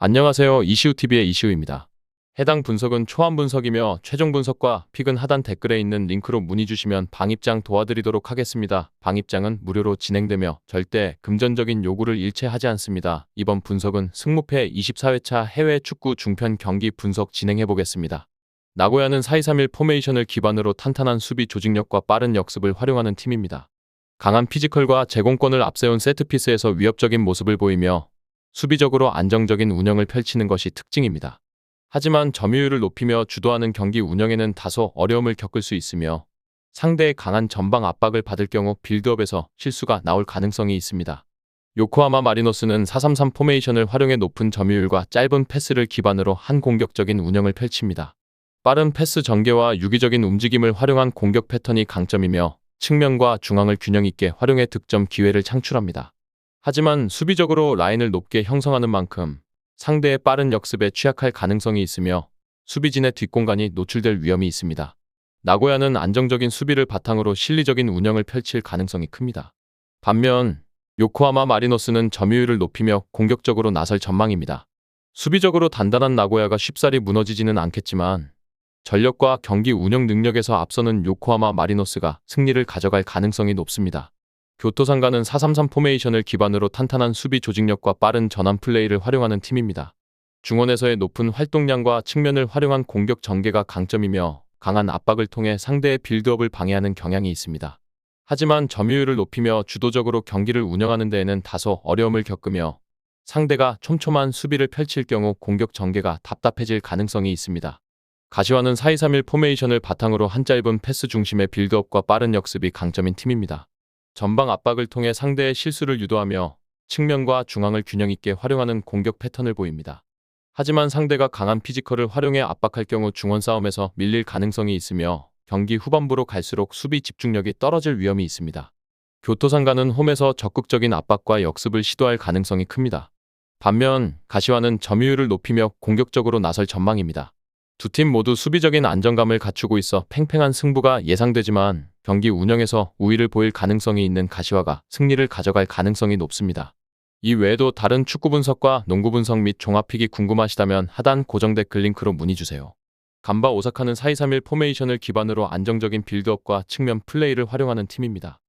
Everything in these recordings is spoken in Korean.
안녕하세요. 이시우TV의 이시우입니다. 해당 분석은 초안 분석이며 최종 분석과 픽은 하단 댓글에 있는 링크로 문의 주시면 방입장 도와드리도록 하겠습니다. 방입장은 무료로 진행되며 절대 금전적인 요구를 일체하지 않습니다. 이번 분석은 승무패 24회차 해외 축구 중편 경기 분석 진행해 보겠습니다. 나고야는 4-2-3-1 포메이션을 기반으로 탄탄한 수비 조직력과 빠른 역습을 활용하는 팀입니다. 강한 피지컬과 제공권을 앞세운 세트피스에서 위협적인 모습을 보이며 수비적으로 안정적인 운영을 펼치는 것이 특징입니다. 하지만 점유율을 높이며 주도하는 경기 운영에는 다소 어려움을 겪을 수 있으며 상대의 강한 전방 압박을 받을 경우 빌드업에서 실수가 나올 가능성이 있습니다. 요코하마 마리노스는 4-3-3 포메이션을 활용해 높은 점유율과 짧은 패스를 기반으로 한 공격적인 운영을 펼칩니다. 빠른 패스 전개와 유기적인 움직임을 활용한 공격 패턴이 강점이며 측면과 중앙을 균형 있게 활용해 득점 기회를 창출합니다. 하지만 수비적으로 라인을 높게 형성하는 만큼 상대의 빠른 역습에 취약할 가능성이 있으며 수비진의 뒷공간이 노출될 위험이 있습니다. 나고야는 안정적인 수비를 바탕으로 실리적인 운영을 펼칠 가능성이 큽니다. 반면 요코하마 마리노스는 점유율을 높이며 공격적으로 나설 전망입니다. 수비적으로 단단한 나고야가 쉽사리 무너지지는 않겠지만 전력과 경기 운영 능력에서 앞서는 요코하마 마리노스가 승리를 가져갈 가능성이 높습니다. 교토상가는 4-3-3 포메이션을 기반으로 탄탄한 수비 조직력과 빠른 전환 플레이를 활용하는 팀입니다. 중원에서의 높은 활동량과 측면을 활용한 공격 전개가 강점이며 강한 압박을 통해 상대의 빌드업을 방해하는 경향이 있습니다. 하지만 점유율을 높이며 주도적으로 경기를 운영하는 데에는 다소 어려움을 겪으며 상대가 촘촘한 수비를 펼칠 경우 공격 전개가 답답해질 가능성이 있습니다. 가시화는 4-2-3-1 포메이션을 바탕으로 한 짧은 패스 중심의 빌드업과 빠른 역습이 강점인 팀입니다. 전방 압박을 통해 상대의 실수를 유도하며 측면과 중앙을 균형 있게 활용하는 공격 패턴을 보입니다. 하지만 상대가 강한 피지컬을 활용해 압박할 경우 중원 싸움에서 밀릴 가능성이 있으며 경기 후반부로 갈수록 수비 집중력이 떨어질 위험이 있습니다. 교토상가는 홈에서 적극적인 압박과 역습을 시도할 가능성이 큽니다. 반면 가시화는 점유율을 높이며 공격적으로 나설 전망입니다. 두 팀 모두 수비적인 안정감을 갖추고 있어 팽팽한 승부가 예상되지만 경기 운영에서 우위를 보일 가능성이 있는 가시화가 승리를 가져갈 가능성이 높습니다. 이 외에도 다른 축구 분석과 농구 분석 및 종합픽이 궁금하시다면 하단 고정 댓글 링크로 문의주세요. 간바 오사카는 4-2-3-1 포메이션을 기반으로 안정적인 빌드업과 측면 플레이를 활용하는 팀입니다.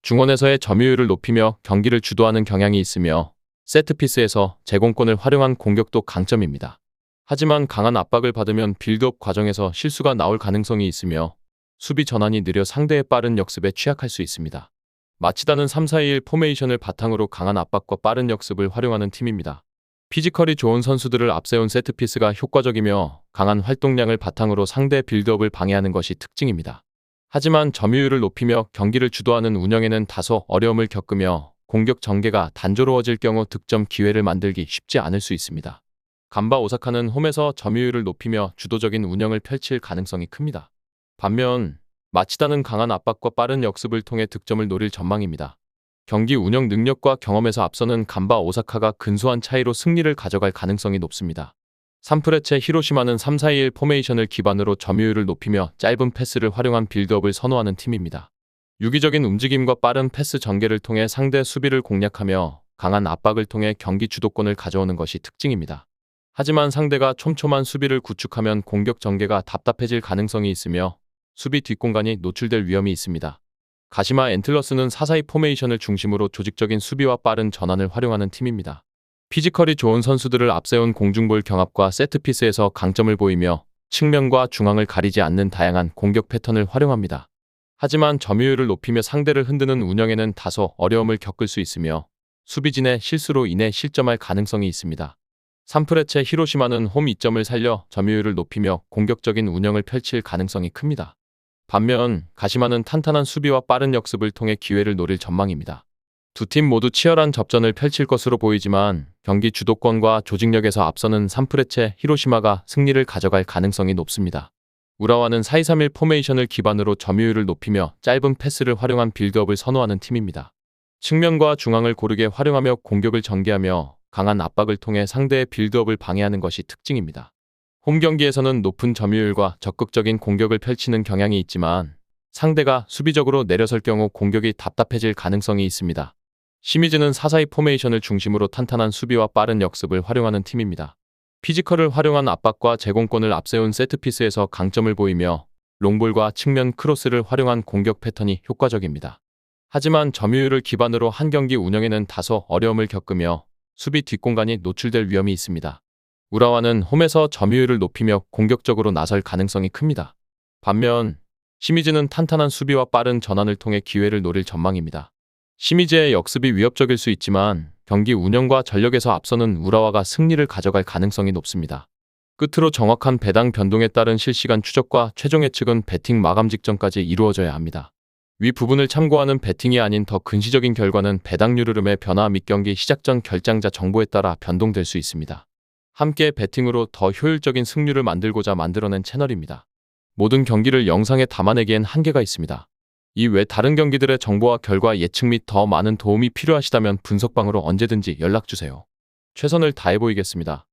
중원에서의 점유율을 높이며 경기를 주도하는 경향이 있으며 세트피스에서 제공권을 활용한 공격도 강점입니다. 하지만 강한 압박을 받으면 빌드업 과정에서 실수가 나올 가능성이 있으며 수비 전환이 느려 상대의 빠른 역습에 취약할 수 있습니다. 마치다는 3-4-2-1 포메이션을 바탕으로 강한 압박과 빠른 역습을 활용하는 팀입니다. 피지컬이 좋은 선수들을 앞세운 세트피스가 효과적이며 강한 활동량을 바탕으로 상대 빌드업을 방해하는 것이 특징입니다. 하지만 점유율을 높이며 경기를 주도하는 운영에는 다소 어려움을 겪으며 공격 전개가 단조로워질 경우 득점 기회를 만들기 쉽지 않을 수 있습니다. 간바 오사카는 홈에서 점유율을 높이며 주도적인 운영을 펼칠 가능성이 큽니다. 반면 마치다는 강한 압박과 빠른 역습을 통해 득점을 노릴 전망입니다. 경기 운영 능력과 경험에서 앞서는 간바 오사카가 근소한 차이로 승리를 가져갈 가능성이 높습니다. 산프레체 히로시마는 3-4-2-1 포메이션을 기반으로 점유율을 높이며 짧은 패스를 활용한 빌드업을 선호하는 팀입니다. 유기적인 움직임과 빠른 패스 전개를 통해 상대 수비를 공략하며 강한 압박을 통해 경기 주도권을 가져오는 것이 특징입니다. 하지만 상대가 촘촘한 수비를 구축하면 공격 전개가 답답해질 가능성이 있으며 수비 뒷공간이 노출될 위험이 있습니다. 가시마 엔틀러스는 4-4-2 포메이션을 중심으로 조직적인 수비와 빠른 전환을 활용하는 팀입니다. 피지컬이 좋은 선수들을 앞세운 공중볼 경합과 세트피스에서 강점을 보이며 측면과 중앙을 가리지 않는 다양한 공격 패턴을 활용합니다. 하지만 점유율을 높이며 상대를 흔드는 운영에는 다소 어려움을 겪을 수 있으며 수비진의 실수로 인해 실점할 가능성이 있습니다. 산프레체 히로시마는 홈 이점을 살려 점유율을 높이며 공격적인 운영을 펼칠 가능성이 큽니다. 반면 가시마는 탄탄한 수비와 빠른 역습을 통해 기회를 노릴 전망입니다. 두 팀 모두 치열한 접전을 펼칠 것으로 보이지만 경기 주도권과 조직력에서 앞서는 산프레체 히로시마가 승리를 가져갈 가능성이 높습니다. 우라와는 4-2-3-1 포메이션을 기반으로 점유율을 높이며 짧은 패스를 활용한 빌드업을 선호하는 팀입니다. 측면과 중앙을 고르게 활용하며 공격을 전개하며 강한 압박을 통해 상대의 빌드업을 방해하는 것이 특징입니다. 홈 경기에서는 높은 점유율과 적극적인 공격을 펼치는 경향이 있지만 상대가 수비적으로 내려설 경우 공격이 답답해질 가능성이 있습니다. 시미즈는 4-4-2 포메이션을 중심으로 탄탄한 수비와 빠른 역습을 활용하는 팀입니다. 피지컬을 활용한 압박과 제공권을 앞세운 세트피스에서 강점을 보이며 롱볼과 측면 크로스를 활용한 공격 패턴이 효과적입니다. 하지만 점유율을 기반으로 한 경기 운영에는 다소 어려움을 겪으며 수비 뒷공간이 노출될 위험이 있습니다. 우라와는 홈에서 점유율을 높이며 공격적으로 나설 가능성이 큽니다. 반면 시미즈는 탄탄한 수비와 빠른 전환을 통해 기회를 노릴 전망입니다. 시미즈의 역습이 위협적일 수 있지만 경기 운영과 전력에서 앞서는 우라와가 승리를 가져갈 가능성이 높습니다. 끝으로 정확한 배당 변동에 따른 실시간 추적과 최종 예측은 배팅 마감 직전까지 이루어져야 합니다. 위 부분을 참고하는 배팅이 아닌 더 근시적인 결과는 배당률 흐름의 변화 및 경기 시작 전 결장자 정보에 따라 변동될 수 있습니다. 함께 배팅으로 더 효율적인 승률을 만들고자 만들어낸 채널입니다. 모든 경기를 영상에 담아내기엔 한계가 있습니다. 이외 다른 경기들의 정보와 결과 예측 및 더 많은 도움이 필요하시다면 분석방으로 언제든지 연락주세요. 최선을 다해 보이겠습니다.